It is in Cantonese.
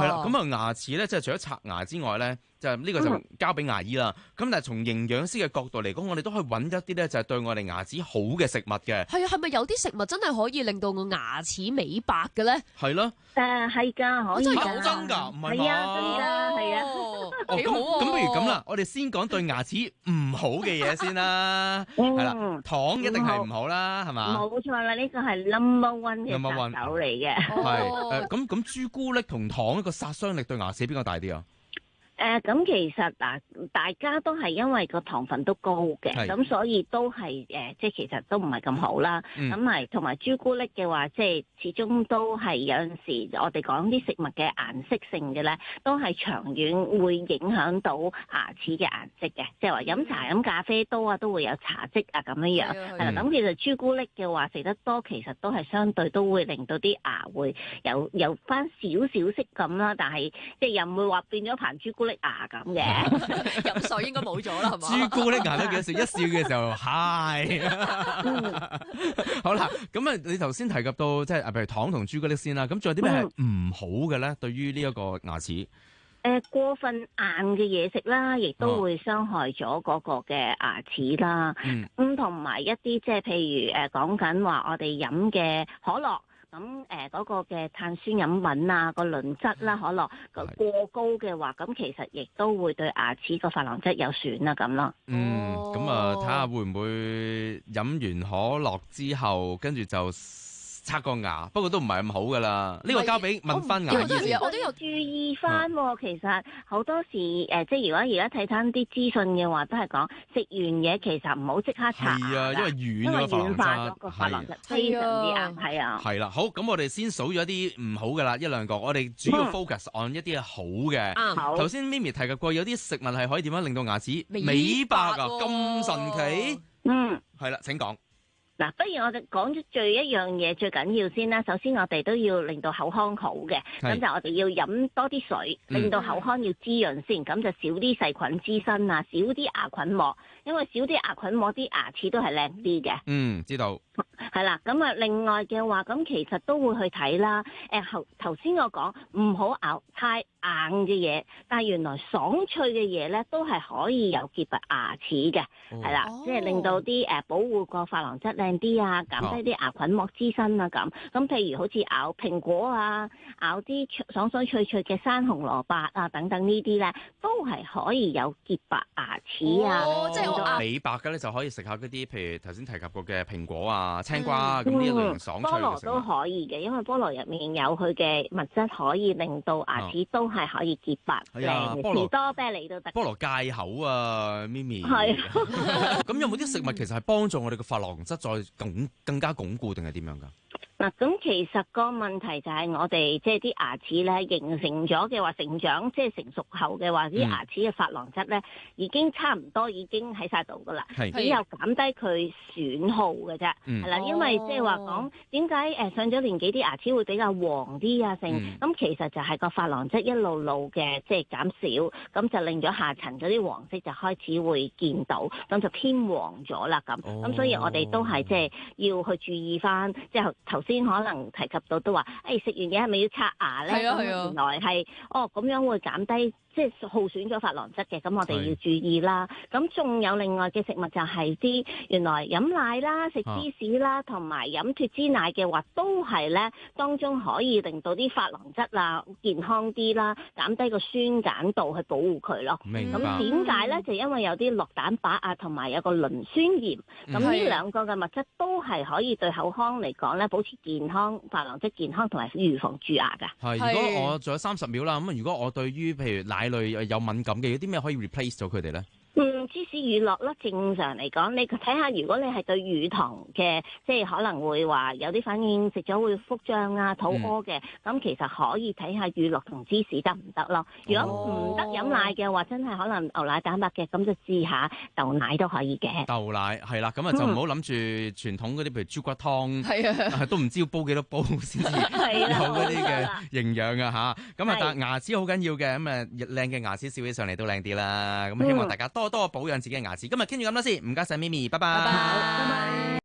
係啦，咁牙齒咧，即係除咗刷牙之外咧，就呢個就交俾牙醫啦。咁但係從營養師嘅角度嚟講，我哋都可以揾一啲咧，就係對我哋牙齒好嘅食物嘅。係啊，係咪有啲食物真係可以令到個牙齒美白嘅咧？係咯，係㗎，可以㗎，真㗎，唔係嘛？係啊，真㗎，係啊。幾好喎！咁不如咁啦，我哋先講對牙齒唔好嘅嘢先啦。係啦，糖一定係唔好啦，係嘛？冇錯啦，呢個係 number one 嘅殺手嚟嘅。係咁朱古力同糖一個殺傷力對牙齒邊個大啲啊？咁其實嗱，大家都係因為個糖分都高嘅，咁所以都係即係其實都唔係咁好啦。咁係同埋朱古力嘅話，即係始終都係有陣時，我哋講啲食物嘅顏色性嘅咧，都係長遠會影響到牙齒嘅顏色嘅。即係話飲茶飲咖啡多啊，都會有茶漬啊咁樣樣。係啦，咁其實朱古力嘅話食得多，其實都係相對都會令到啲牙會有翻少少色感啦，但係即係又唔會話變咗棚朱古力牙咁嘅。飲水應該冇咗啦，係嘛？朱古力牙都幾食，一笑嘅時候係。好啦，咁啊，你頭先提及到即係譬如糖同朱古力先啦，咁仲有啲咩係唔好嘅咧？對於呢一個牙齒，過分硬嘅嘢食啦，亦都會傷害咗嗰個嘅牙齒啦。咁同埋一啲即係譬如講緊話我哋飲嘅可樂。咁嗰個嘅碳酸飲品啊，個磷質啦，可樂過高嘅話，咁其實亦都會對牙齒個琺瑯質有損啊咁咯。咁睇下會唔會飲完可樂之後，跟住就刷個牙，不過都唔係咁好噶啦。呢個交俾問翻牙醫先。我都有注意翻喎。其實好多時即係如果而家睇翻啲資訊嘅話，都係講食完嘢其實唔好即刻刷牙。係啊，因為軟化咗個琺瑯質，非常之硬。係啊。係啦，好，咁我哋先數咗啲唔好噶啦，一兩個。我哋主要 focus on 一啲係好嘅。好。頭先 Mimi 提及過，有啲食物係可以點樣令到牙齒美白啊？咁神奇。係啦，請講。嗱，不如我哋講咗最一樣嘢最緊要先啦。首先我哋都要令到口腔好嘅，咁就我哋要飲多啲水，令到口腔要滋潤先，咁就少啲細菌滋生啊，少啲牙菌膜，因為少啲牙菌膜，啲牙齒都係靚啲嘅。知道。係啦，咁啊，另外嘅話，咁其實都會去睇啦。頭先我講唔好咬太硬嘅嘢，但係原來爽脆嘅嘢咧，都係可以有潔白牙齒嘅，係啦，即係令到啲保護個琺瑯質靚啲啊，減低啲牙菌膜滋生啊咁。咁譬如好似咬蘋果啊，咬啲爽爽脆脆嘅生紅蘿蔔啊等等呢啲咧，都係可以有潔白牙齒啊。即係我美白嘅咧，就可以食下嗰啲，譬如頭先提及過嘅蘋果啊、青瓜咁呢一類型爽脆嘅食物。菠蘿都可以嘅，因為菠蘿入面有佢嘅物質，可以令到牙齒都係可以潔白靚嘅。士多啤梨都得。菠蘿戒口啊，咪咪。係。咁有冇啲食物其實係幫助我哋嘅琺瑯質再更加鞏固定係點樣㗎？嗱，咁其實個問題就係我哋即係啲牙齒咧形成咗嘅話，成長即係成熟後嘅話，啲牙齒嘅琺瑯質咧已經差唔多已經喺晒度噶啦，只有減低佢損耗嘅啫，係啦，因為即係話講點解上咗年紀啲牙齒會比較黃啲啊？咁其實就係個琺瑯質一路路嘅即係減少，咁就令咗下層嗰啲黃色就開始會見到，咁就偏黃咗啦咁所以我哋都係即係要去注意翻，即係頭先可能提及到都話，食完嘢係咪要刷牙咧？原來係咁樣會減低。即係耗損咗琺瑯質嘅，咁我哋要注意啦。咁仲有另外嘅食物就係啲原來飲奶啦、食芝士啦，同埋飲脫脂奶嘅話，都係咧當中可以令到啲琺瑯質啊健康啲啦，減低個酸鹼度去保護佢咯。咁點解咧？就因為有啲酪蛋白啊，同埋有個磷酸鹽，咁呢兩個嘅物質都係可以對口腔嚟講咧保持健康、琺瑯質健康同埋預防蛀牙㗎。係，如果我仲有30秒啦，咁如果我對於譬如奶類有敏感嘅，有啲咩可以 replace 咗佢哋咧？芝士乳酪啦，正常嚟講，你睇下如果你係對乳糖嘅，即係可能會話有啲反應，食咗會腹脹啊、肚屙嘅，咁其實可以睇下乳酪同芝士得唔得咯。如果唔得飲奶嘅話，真係可能牛奶蛋白嘅，咁就試下豆奶都可以嘅。豆奶係啦，咁啊就唔好諗住傳統嗰啲譬如豬骨湯，都唔知要煲幾多煲先至有嗰啲嘅營養啊嚇。咁啊，但牙齒好緊要嘅，咁啊靚嘅牙齒笑起上嚟都靚啲啦。咁希望大家多多保養自己嘅牙齒。今日傾住咁多先，唔該晒咪咪，拜拜。